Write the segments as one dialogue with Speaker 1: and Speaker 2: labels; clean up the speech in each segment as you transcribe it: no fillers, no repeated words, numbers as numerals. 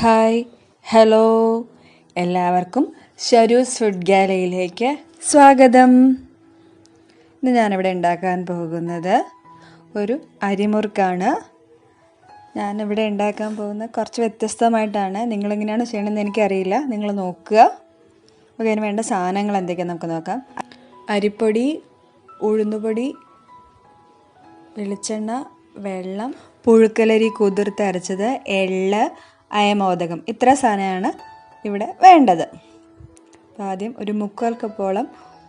Speaker 1: Hi hello എല്ലാവർക്കും ഷരൂസ് food ഗാലയിലേക്ക് സ്വാഗതം. ഇന്ന് ഞാനിവിടെ ഉണ്ടാക്കാൻ പോകുന്നത് ഒരു അരിമുറുക്കാണ്. ഞാനിവിടെ ഉണ്ടാക്കാൻ പോകുന്നത് കുറച്ച് വ്യത്യസ്തമായിട്ടാണ്. നിങ്ങളെങ്ങനെയാണ് ചെയ്യണമെന്ന് എനിക്കറിയില്ല, നിങ്ങൾ നോക്കുക. അപ്പോൾ അതിന് വേണ്ട സാധനങ്ങൾ എന്തൊക്കെയാണ് നമുക്ക് നോക്കാം. അരിപ്പൊടി, ഉഴുന്നുപൊടി, വെളിച്ചെണ്ണ, വെള്ളം, പുഴുക്കലരി കുതിർത്തരച്ചത്, എള്ള്, അയമോദകം, ഇത്ര സാധനമാണ് ഇവിടെ വേണ്ടത്. അപ്പോൾ ആദ്യം ഒരു 3/4 കപ്പോളം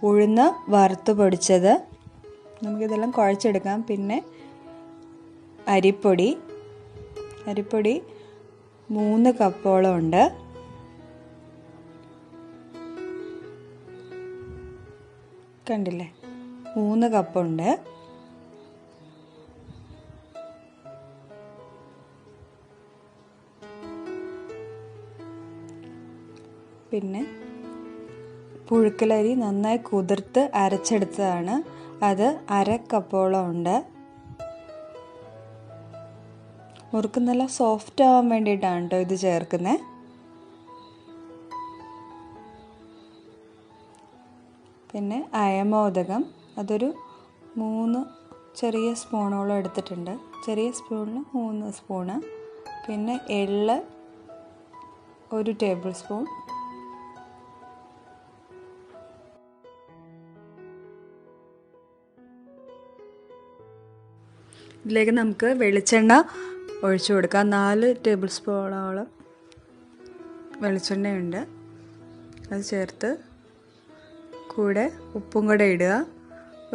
Speaker 1: ഉഴുന്ന് വറുത്ത് പൊടിച്ചത്, നമുക്കിതെല്ലാം കുഴച്ചെടുക്കാം. പിന്നെ അരിപ്പൊടി 3 കപ്പോളം ഉണ്ട്. കണ്ടില്ലേ, 3 കപ്പുണ്ട്. പിന്നെ പുഴുക്കലരി നന്നായി കുതിർത്ത് അരച്ചെടുത്തതാണ്, അത് 1/2 കപ്പോളം ഉണ്ട്. മുറുക്ക് നല്ല സോഫ്റ്റ് ആവാൻ വേണ്ടിയിട്ടാണ് കേട്ടോ ഇത് ചേർക്കുന്നത്. പിന്നെ അയമോദകം, അതൊരു 3 ചെറിയ സ്പൂണോളം എടുത്തിട്ടുണ്ട്. ചെറിയ സ്പൂണിൽ 3 സ്പൂണ്. പിന്നെ എള്ള് 1 ടേബിൾ സ്പൂൺ. ഇതിലേക്ക് നമുക്ക് വെളിച്ചെണ്ണ ഒഴിച്ചു കൊടുക്കാം. 4 ടേബിൾ സ്പൂണോളം വെളിച്ചെണ്ണയുണ്ട്, അത് ചേർത്ത് കൂടെ ഉപ്പും കൂടെ ഇടുക.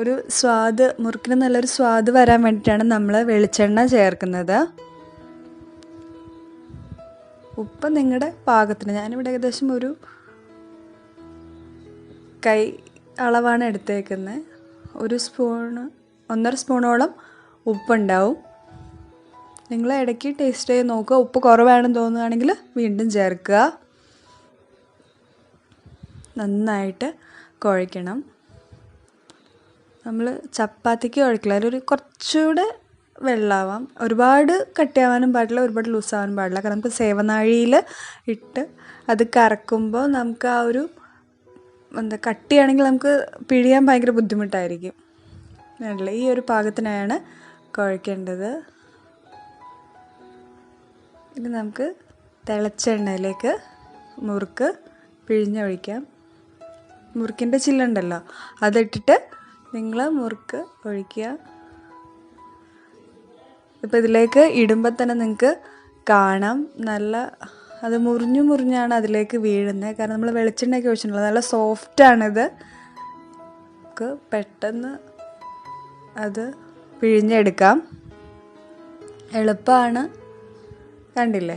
Speaker 1: ഒരു സ്വാദ്, മുറുക്കിന് നല്ലൊരു സ്വാദ് വരാൻ വേണ്ടിയിട്ടാണ് നമ്മൾ വെളിച്ചെണ്ണ ചേർക്കുന്നത്. ഉപ്പ് നിങ്ങളുടെ പാകത്തിന്, ഞാനിവിടെ ഏകദേശം ഒരു കൈ അളവാണ് എടുത്തേക്കുന്നത്. 1 സ്പൂണ് 1.5 സ്പൂണോളം ഉപ്പുണ്ടാവും. നിങ്ങൾ ഇടയ്ക്ക് ടേസ്റ്റ് ചെയ്ത് നോക്കുക. ഉപ്പ് കുറവാണെന്ന് തോന്നുകയാണെങ്കിൽ വീണ്ടും ചേർക്കുക. നന്നായിട്ട് കുഴയ്ക്കണം. നമ്മൾ ചപ്പാത്തിക്ക് കുഴക്കില്ല, ഒരു കുറച്ചുകൂടെ വെള്ളമാവാം. ഒരുപാട് കട്ടിയാവാനും പാടില്ല, ഒരുപാട് ലൂസാവാനും പാടില്ല. കാരണം നമുക്ക് സേവനാഴിയിൽ ഇട്ട് അത് കറക്കുമ്പോൾ നമുക്ക് ആ ഒരു കട്ടിയാണെങ്കിൽ നമുക്ക് പിഴിയാൻ ഭയങ്കര ബുദ്ധിമുട്ടായിരിക്കും. അല്ല, ഈ ഒരു പാകത്തിനാണ് കുഴക്കേണ്ടത്. ഇനി നമുക്ക് തിളച്ച എണ്ണയിലേക്ക് മുറുക്ക് പിഴിഞ്ഞൊഴിക്കാം. മുറുക്കിൻ്റെ ചില്ലുണ്ടല്ലോ, അതിട്ടിട്ട് നിങ്ങൾ മുറുക്ക് ഒഴിക്കുക. ഇപ്പോൾ ഇതിലേക്ക് ഇടുമ്പോൾ തന്നെ നിങ്ങൾക്ക് കാണാം, നല്ല അത് മുറിഞ്ഞാണ് അതിലേക്ക് വീഴുന്നത്. കാരണം നമ്മൾ വെളിച്ചെണ്ണയൊക്കെ ഒഴിച്ചിട്ടുള്ളത്, നല്ല സോഫ്റ്റാണിത്. നമുക്ക് പെട്ടെന്ന് അത് പിഴിഞ്ഞെടുക്കാം, എളുപ്പമാണ്. കണ്ടില്ലേ,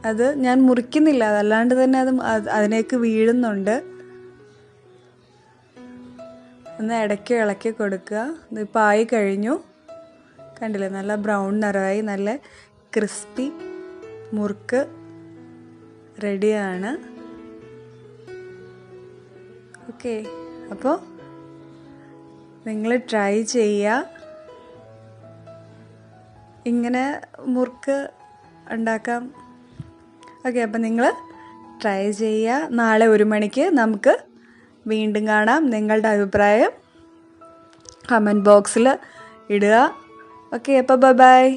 Speaker 1: അത് ഞാൻ മുറിക്കുന്നില്ല, അതല്ലാണ്ട് തന്നെ അതിലേക്ക് വീഴുന്നുണ്ട്. ഒന്ന് ഇടയ്ക്ക് ഇളക്കി കൊടുക്കുക. ഇതിപ്പോൾ ആയി കഴിഞ്ഞു. കണ്ടില്ലേ, നല്ല ബ്രൗൺ നിറമായി, നല്ല ക്രിസ്പി മുറുക്ക് റെഡിയാണ്. ഓക്കെ, അപ്പോൾ നിങ്ങൾ ട്രൈ ചെയ്യുക. ഇങ്ങനെ മുറുക്ക് ഉണ്ടാക്കാം. ഓക്കെ, അപ്പോൾ നിങ്ങൾ ട്രൈ ചെയ്യുക. നാളെ 1 മണിക്ക് നമുക്ക് വീണ്ടും കാണാം. നിങ്ങളുടെ അഭിപ്രായം കമൻറ്റ് ബോക്സിൽ ഇടുക. ഓക്കെ, അപ്പോൾ ബൈ.